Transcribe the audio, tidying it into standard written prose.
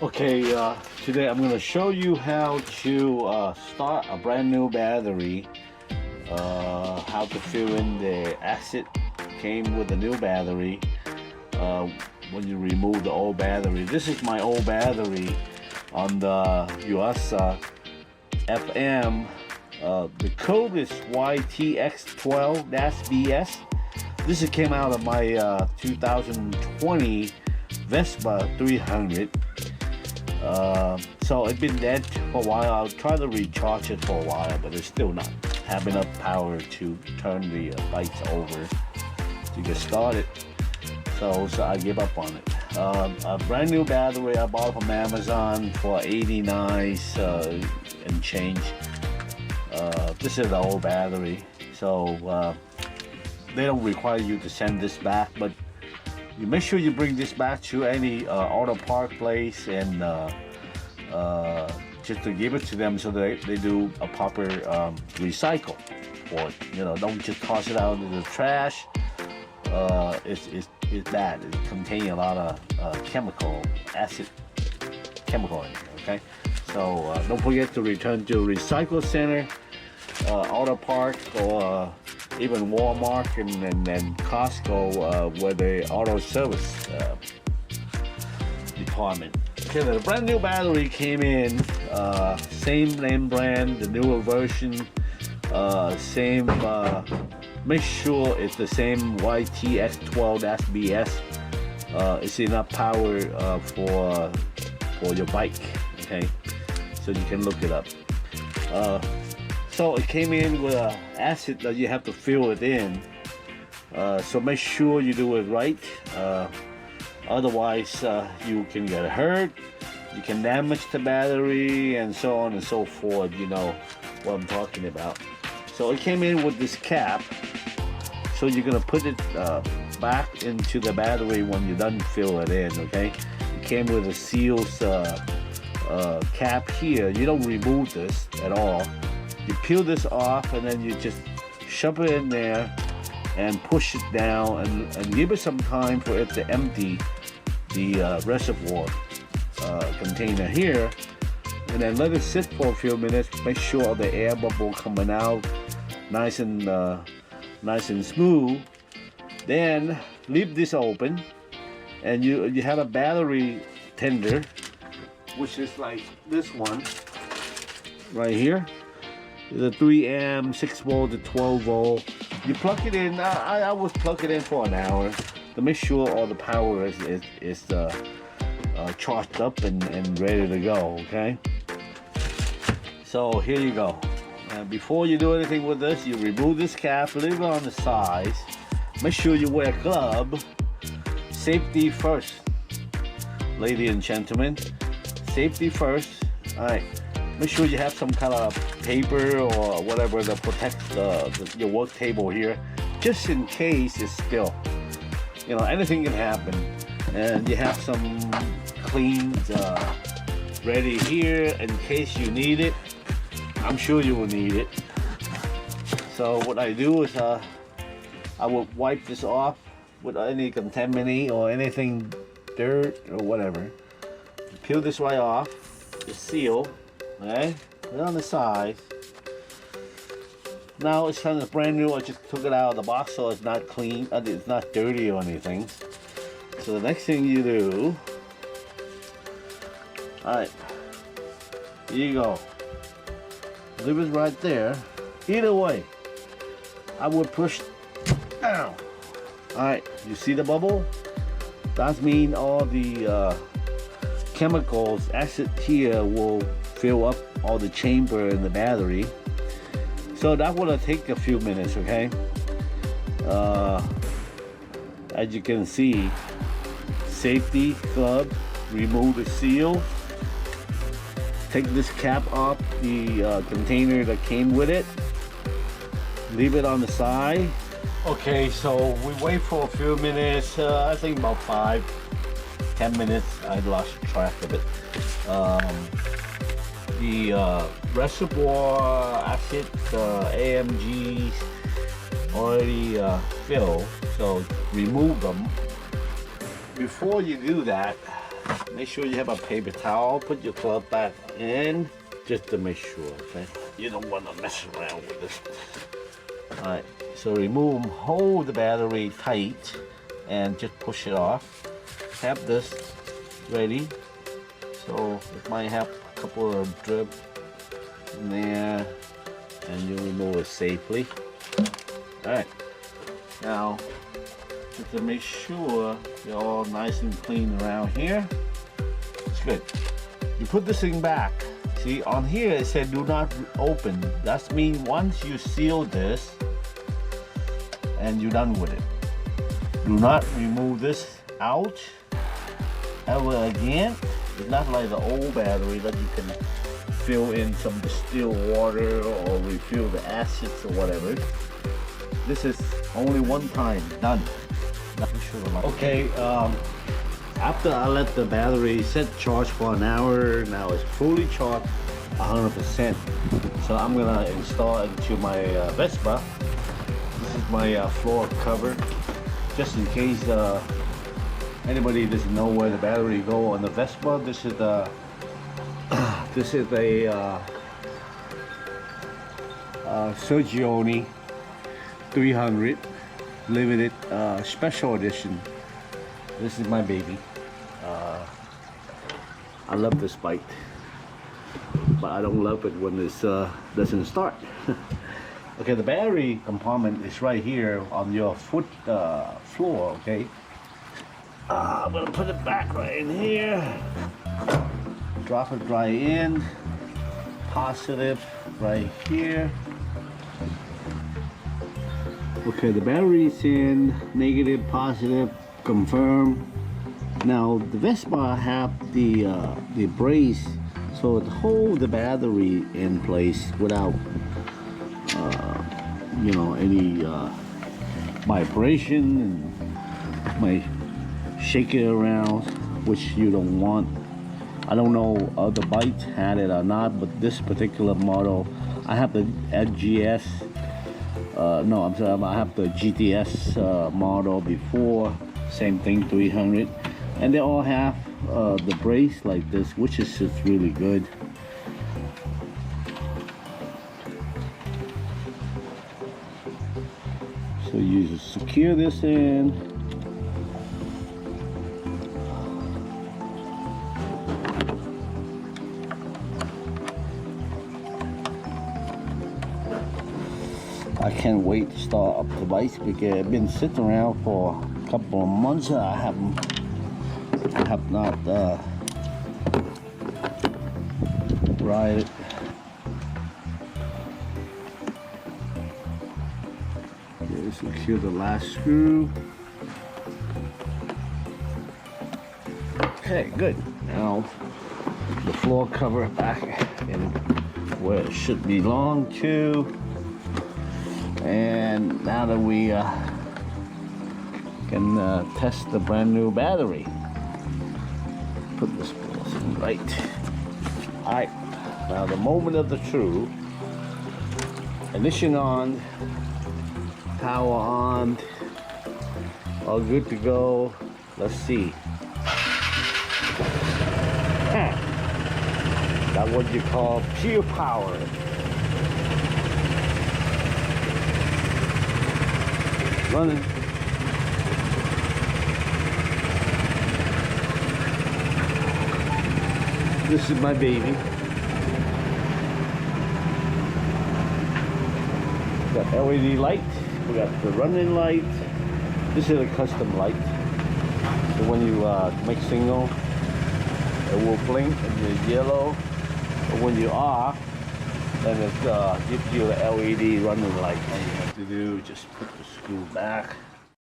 Okay, today I'm going to show you how to start a brand new battery, how to fill in the acid. Came with a new battery uh, when you remove the old battery. This is my old battery on the US FM. The code is YTX12-BS. This came out of my 2020 Vespa 300. So it's been dead for a while. I'll try to recharge it for a while, but it's still not have enough power to turn the lights over to get started. So I give up on it. A brand new battery I bought from Amazon for 89 and change. This is the old battery, so they don't require you to send this back, but you make sure you bring this back to any auto park place and just to give it to them so they do a proper recycle for it. You know, don't just toss it out into the trash. It's bad. It contains a lot of acid chemical in it, okay? So don't forget to return to recycle center, auto park, or even Walmart and Costco, where the auto service department. Okay, the brand new battery came in, same name brand, the newer version, same. Make sure it's the same YTX12-BS. It's enough power for your bike. Okay, so you can look it up. So it came in with an acid that you have to fill it in. So make sure you do it right. Otherwise, you can get hurt. You can damage the battery and so on and so forth. You know what I'm talking about. So it came in with this cap. So you're gonna put it back into the battery when you're done fill it in. Okay. It came with a seals cap here. You don't remove this at all. You peel this off and then you just shove it in there and push it down and give it some time for it to empty the reservoir container here, and then let it sit for a few minutes. Make sure the air bubble coming out nice and smooth. Then leave this open, and you have a battery tender, which is like this one right here. The 3 amp, 6 volt to 12 volt. You plug it in. I was plug it in for an hour to make sure all the power is charged up and ready to go. Okay. So here you go. Before you do anything with this, you remove this cap, leave it on the sides. Make sure you wear a glove. Safety first, ladies and gentlemen. Safety first. All right. Make sure you have some kind of paper or whatever that protects your work table here, just in case it's spilled. You know, anything can happen. And you have some cleans ready here in case you need it. I'm sure you will need it. So what I do is I will wipe this off with any contaminant or anything, dirt or whatever. Peel this right off, the seal. Okay, put it on the side. Now it's kind of brand new. I just took it out of the box, so it's not clean. It's not dirty or anything. So the next thing you do, all right, here you go. Leave it right there. Either way, I would push down. All right, you see the bubble? That means all the chemicals, acid here will fill up all the chamber in the battery. So that will take a few minutes, okay? As you can see, safety glove, remove the seal, take this cap off the container that came with it, leave it on the side. Okay, so we wait for a few minutes, I think about 5-10 minutes. I lost track of it. The reservoir acid AMGs already filled, so remove them. Before you do that, Make sure you have a paper towel. Put your glove back in just to make sure, okay? You don't want to mess around with this. Alright, so remove, hold the battery tight and just push it off. Have this ready. So it might have a couple of drip in there and you remove it safely. Alright, now just to make sure they're all nice and clean around here. It's good. You put this thing back. See, on here it said do not open. That means once you seal this and you're done with it. Do not remove this out ever again. It's not like the old battery that you can fill in some distilled water or refill the acids or whatever. This is only one time, done. Okay, after I let the battery set charge for an hour, now it's fully charged 100%. So I'm gonna install it into my Vespa. This is my floor cover, just in case anybody doesn't know where the battery go on the Vespa. This is the this is a Sergioni 300 limited special edition. This is my baby. I love this bike, but I don't love it when this doesn't start. Okay, the battery compartment is right here on your foot floor. Okay, I'm gonna put it back right in here. Drop it right in. Positive right here. Okay, the battery is in. Negative, positive, confirm. Now the Vespa have the brace, so it holds the battery in place without you know, any vibration, and might shake it around, which you don't want. I don't know other bikes had it or not, but this particular model, I have the GS. No, I'm sorry, I have the GTS model before. Same thing, 300, and they all have the brace like this, which is just really good. So you just secure this in. I can't wait to start up the bike because I've been sitting around for a couple of months. I have not ride it. Okay, secure the last screw. Okay, good. Now the floor cover back in where it should belong to. And now that we can test the brand new battery, put this in right. All right, now the moment of the truth. Ignition on, power on, all good to go. Let's see. That's what you call pure power. Running. This is my baby. We got LED light. We got the running light. This is a custom light. So when you make signal, it will blink and it's yellow. But when you are, then it gives you an LED running light. All you have to do is just put the screw back.